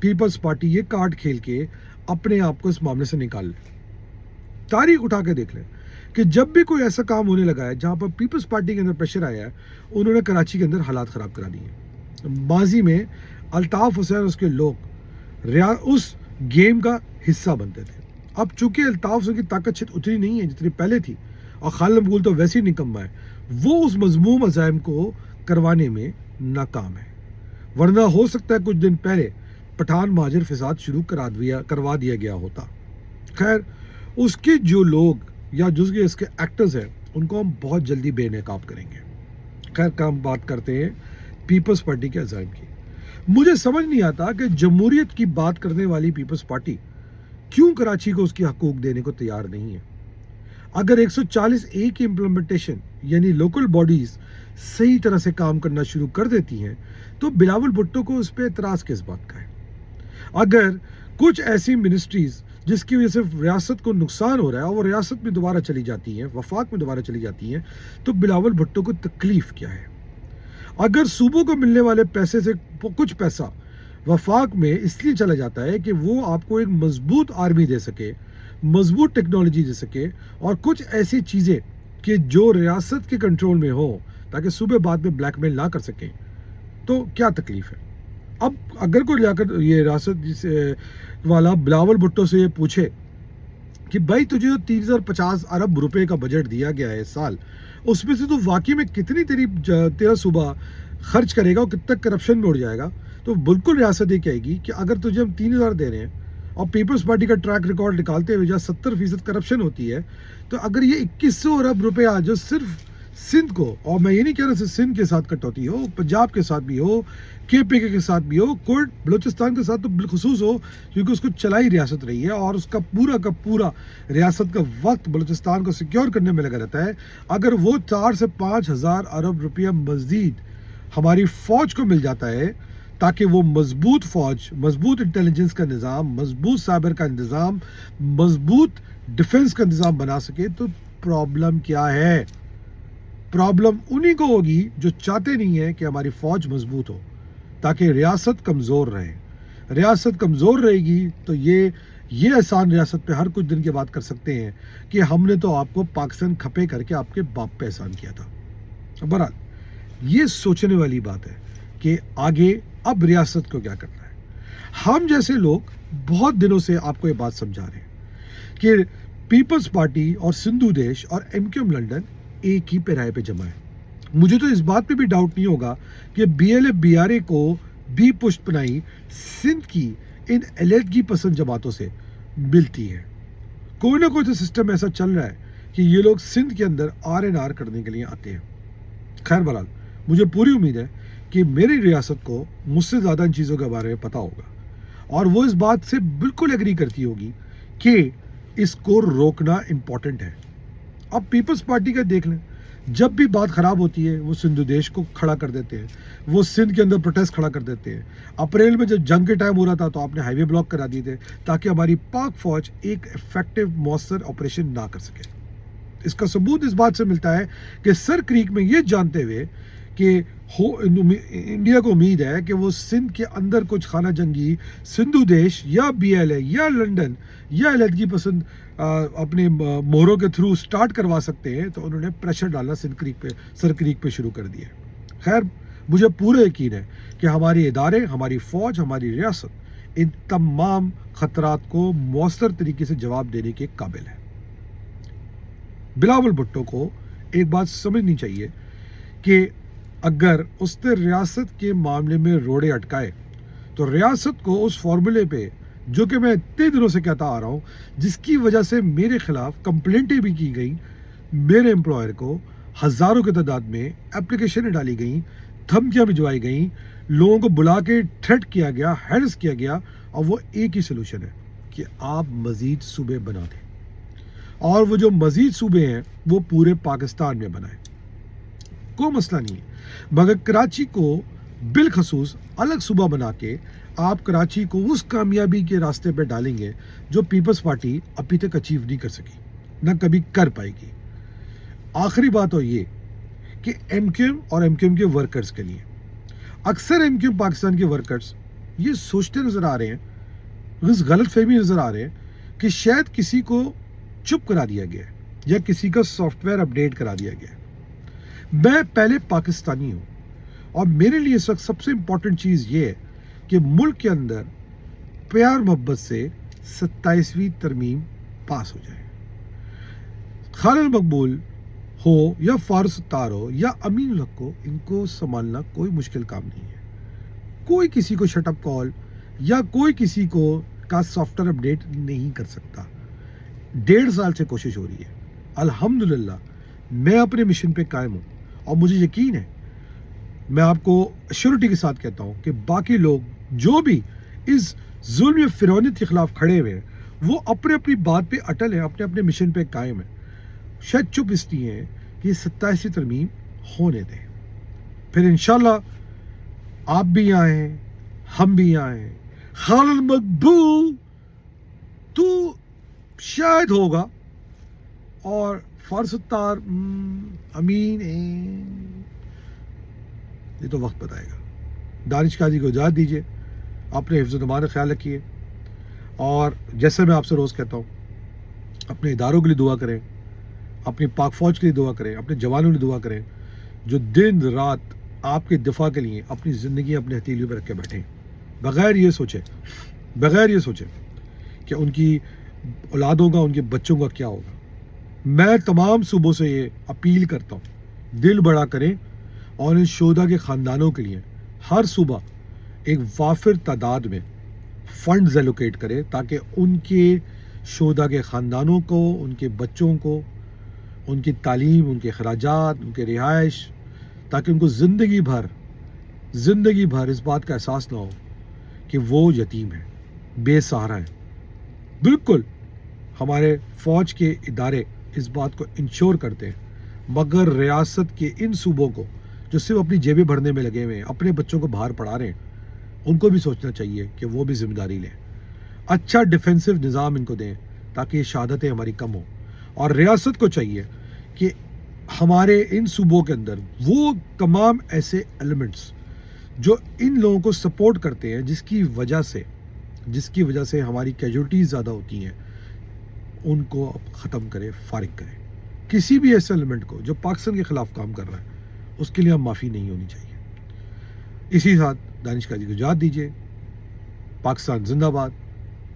Peoples party یہ card کھیل کے اپنے آپ کو اس معاملے سے نکال لے. تاریخ اٹھا کے دیکھ لیں کہ جب بھی کوئی ایسا کام ہونے لگا ہے جہاں پر پیپلز پارٹی کے اندر پریشر آیا ہے, انہوں نے کراچی کے اندر حالات خراب کرا دیے. ماضی میں الطاف حسین اور اس کے لوگ اس گیم کا حصہ بنتے تھے. اب چونکہ الطاف حسین کی طاقت شاید اتنی نہیں ہے جتنی پہلے تھی, اور خالد مقبول تو ویسے ہی نکما ہے, وہ اس مضموم عزائم کو کروانے میں ناکام ہے. ورنہ ہو سکتا ہے کچھ دن پہلے پٹھان مہاجر فساد شروع کروا دیا گیا ہوتا. خیر, اس کے جو لوگ یا جو اس کے ایکٹرز ہیں ان کو ہم بہت جلدی بے نقاب کریں گے. خیر, کام بات کرتے ہیں پیپلز پارٹی کے عزائم کی. مجھے سمجھ نہیں آتا کہ جمہوریت کی بات کرنے والی پیپلز پارٹی کیوں کراچی کو اس کی حقوق دینے کو تیار نہیں ہے. اگر 140A کی امپلیمنٹیشن یعنی لوکل باڈیز صحیح طرح سے کام کرنا شروع کر دیتی ہیں تو بلاول بھٹو کو اس پہ اعتراض کس بات کا ہے. اگر کچھ ایسی منسٹریز جس کی وجہ سے ریاست کو نقصان ہو رہا ہے اور وہ ریاست میں دوبارہ چلی جاتی ہیں, وفاق میں دوبارہ چلی جاتی ہیں, تو بلاول بھٹو کو تکلیف کیا ہے. اگر صوبوں کو ملنے والے پیسے سے کچھ پیسہ وفاق میں اس لیے چلا جاتا ہے کہ وہ آپ کو ایک مضبوط آرمی دے سکے, مضبوط ٹیکنالوجی دے سکے, اور کچھ ایسی چیزیں کہ جو ریاست کے کنٹرول میں ہو تاکہ صوبے بعد میں بلیک میل نہ کر سکیں, تو کیا تکلیف ہے. اب اگر کوئی یہ ریاست والا بلاول بھٹو سے یہ پوچھے کہ بھائی تجھے 3050 ارب روپے کا بجٹ دیا گیا ہے اس سال, اس میں سے تو واقعی میں کتنی تیرا صوبہ خرچ کرے گا اور کتنا کرپشن میں اڑ جائے گا, تو بالکل ریاست یہ کہے گی کہ اگر تجھے ہم 3000 دے رہے ہیں اور پیپلز پارٹی کا ٹریک ریکارڈ نکالتے ہوئے جہاں 70% کرپشن ہوتی ہے, تو اگر یہ 2100 ارب روپے جو صرف سندھ کو, اور میں یہ نہیں کہہ رہا صرف سندھ کے ساتھ کٹوتی ہو, پنجاب کے ساتھ بھی ہو, KPK کے ساتھ بھی ہو, کوٹ بلوچستان کے ساتھ تو بالخصوص ہو کیونکہ اس کو چلائی ریاست رہی ہے اور اس کا پورا ریاست کا وقت بلوچستان کو سیکیور کرنے میں لگا رہتا ہے. اگر وہ 4 سے 5 ہزار ارب روپیہ مزید ہماری فوج کو مل جاتا ہے تاکہ وہ مضبوط فوج, مضبوط انٹیلیجنس کا نظام, مضبوط سائبر کا انتظام, مضبوط ڈیفنس کا انتظام بنا سکے, تو پرابلم کیا ہے. پرابلم انہی کو ہوگی جو چاہتے نہیں ہیں کہ ہماری فوج مضبوط ہو تاکہ ریاست کمزور رہے. ریاست کمزور رہے گی تو یہ احسان ریاست پہ ہر کچھ دن کے بعد کر سکتے ہیں کہ ہم نے تو آپ کو پاکستان کھپے کر کے آپ کے باپ پہ احسان کیا تھا. بہرحال, یہ سوچنے والی بات ہے کہ آگے اب ریاست کو کیا کرنا ہے. ہم جیسے لوگ بہت دنوں سے آپ کو یہ بات سمجھا رہے ہیں کہ پیپلز پارٹی اور سندھو دیش اور MQM لنڈن ایک ہی پیرائے پہ جمع ہے. مجھے تو اس بات پہ بھی ڈاؤٹ نہیں ہوگا کہ BLA BRA کو بھی پشت پناہی سندھ کی ان علیحدگی پسند جماعتوں سے ملتی ہے. کوئی نہ کوئی تو سسٹم ایسا چل رہا ہے کہ یہ لوگ سندھ کے اندر RNR کرنے کے لیے آتے ہیں. خیر بہرحال, مجھے پوری امید ہے کہ میری ریاست کو مجھ سے زیادہ ان چیزوں کے بارے میں پتا ہوگا اور وہ اس بات سے بالکل ایگری کرتی ہوگی کہ اس کو روکنا امپورٹنٹ ہے. اب پیپلز پارٹی کا دیکھ لیں, جب بھی بات خراب ہوتی ہے وہ سندھ دیش کو کھڑا کر دیتے ہیں, وہ سندھ کے اندر پروٹیسٹ کھڑا کر دیتے ہیں. اپریل میں جب جنگ کے ٹائم ہو رہا تھا تو آپ نے ہائی وے بلاک کرا دیے تھے تاکہ ہماری پاک فوج ایک افیکٹو مؤثر آپریشن نہ کر سکے. اس کا ثبوت اس بات سے ملتا ہے کہ سر کریک میں یہ جانتے ہوئے کہ انڈیا کو امید ہے کہ وہ سندھ کے اندر کچھ خانہ جنگی سندھو دیش یا BLA یا لنڈن یا علیحدگی پسند اپنے مہروں کے تھرو سٹارٹ کروا سکتے ہیں, تو انہوں نے پریشر ڈالنا سر کریک پہ شروع کر دیا. خیر, مجھے پورا یقین ہے کہ ہمارے ادارے, ہماری فوج, ہماری ریاست ان تمام خطرات کو مؤثر طریقے سے جواب دینے کے قابل ہے. بلاول بھٹو کو ایک بات سمجھنی چاہیے کہ اگر اس نے ریاست کے معاملے میں روڑے اٹکائے تو ریاست کو اس فارمولے پہ, جو کہ میں اتنے دنوں سے کہتا آ رہا ہوں, جس کی وجہ سے میرے خلاف کمپلینٹیں بھی کی گئیں, میرے امپلائر کو ہزاروں کی تعداد میں اپلیکیشنیں ڈالی گئیں, دھمکیاں بھجوائی گئیں, لوگوں کو بلا کے تھریٹ کیا گیا, ہیرس کیا گیا, اور وہ ایک ہی سلوشن ہے کہ آپ مزید صوبے بنا دیں, اور وہ جو مزید صوبے ہیں وہ پورے پاکستان میں بنائیں. کوئی مسئلہ نہیں ہے, مگر کراچی کو بالخصوص الگ صوبہ بنا کے آپ کراچی کو اس کامیابی کے راستے پہ ڈالیں گے جو پیپلز پارٹی ابھی تک اچیو نہیں کر سکی, نہ کبھی کر پائے گی. آخری بات ہو یہ کہ MQM اور MQM کے ورکرز کے لیے, اکثر MQM پاکستان کے ورکرز یہ سوچتے نظر آ رہے ہیں، اس غلط فہمی نظر آ رہے ہیں کہ شاید کسی کو چپ کرا دیا گیا ہے یا کسی کا سافٹ ویئر اپڈیٹ کرا دیا گیا ہے۔ میں پہلے پاکستانی ہوں اور میرے لیے اس وقت سب سے امپورٹنٹ چیز یہ ہے کہ ملک کے اندر پیار محبت سے 27ویں ترمیم پاس ہو جائے۔ خالد المقبول ہو یا فاروق ستار ہو یا امین الحق ہو، ان کو سنبھالنا کوئی مشکل کام نہیں ہے۔ کوئی کسی کو شٹ اپ کال یا کوئی کسی کو کا سافٹ ویئر اپڈیٹ نہیں کر سکتا۔ 1.5 سال سے کوشش ہو رہی ہے، الحمدللہ میں اپنے مشن پہ قائم ہوں اور مجھے یقین ہے، میں آپ کو ایشورٹی کے ساتھ کہتا ہوں کہ باقی لوگ جو بھی اس ظلم فرعونیت کے خلاف کھڑے ہوئے ہیں وہ اپنے اپنی بات پہ اٹل ہیں، اپنے اپنے مشن پہ قائم ہیں۔ شاید چپ اس لیے ہیں کہ یہ 27ویں ترمیم ہونے دیں، پھر انشاءاللہ آپ بھی آئیں، ہم بھی آئیں۔ خالد مقبول تو شاید ہوگا اور فاروق ستار امین یہ تو وقت بتائے گا۔ دانش قاضی کو اجازت دیجیے، اپنے حفظ و امان کا خیال رکھیے، اور جیسے میں آپ سے روز کہتا ہوں، اپنے اداروں کے لیے دعا کریں، اپنی پاک فوج کے لیے دعا کریں، اپنے جوانوں کے لیے دعا کریں جو دن رات آپ کے دفاع کے لیے اپنی زندگی اپنے ہتھیلیوں پہ رکھ کے بیٹھیں، بغیر یہ سوچے کہ ان کی اولادوں کا، ان کے بچوں کا کیا ہوگا۔ میں تمام صوبوں سے یہ اپیل کرتا ہوں، دل بڑا کریں اور ان شہداء کے خاندانوں کے لیے ہر صوبہ ایک وافر تعداد میں فنڈز ایلوکیٹ کرے تاکہ ان کے شہداء کے خاندانوں کو، ان کے بچوں کو، ان کی تعلیم، ان کے اخراجات، ان کے رہائش، تاکہ ان کو زندگی بھر اس بات کا احساس نہ ہو کہ وہ یتیم ہیں، بے سہارا ہیں۔ بالکل ہمارے فوج کے ادارے اس بات کو انشور کرتے ہیں، مگر ریاست کے ان صوبوں کو جو صرف اپنی جیبیں بھرنے میں لگے ہوئے ہیں، اپنے بچوں کو باہر پڑھا رہے ہیں، ان کو بھی سوچنا چاہیے کہ وہ بھی ذمہ داری لیں، اچھا ڈیفینسو نظام ان کو دیں تاکہ یہ شہادتیں ہماری کم ہوں۔ اور ریاست کو چاہیے کہ ہمارے ان صوبوں کے اندر وہ تمام ایسے ایلیمنٹس جو ان لوگوں کو سپورٹ کرتے ہیں، جس کی وجہ سے ہماری کیجولٹیز زیادہ ہوتی ہیں، ان کو ختم کرے، فارغ کرے۔ کسی بھی ایسے ایلیمنٹ کو جو پاکستان کے خلاف کام کر رہا ہے، اس کے لیے ہم معافی نہیں ہونی چاہیے۔ اسی ساتھ دانش قاضی کو اجازت دیجیے۔ پاکستان زندہ باد،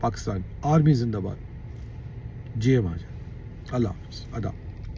پاکستان آرمی زندہ باد، جے ایم حاجر، اللہ حافظ، آداب۔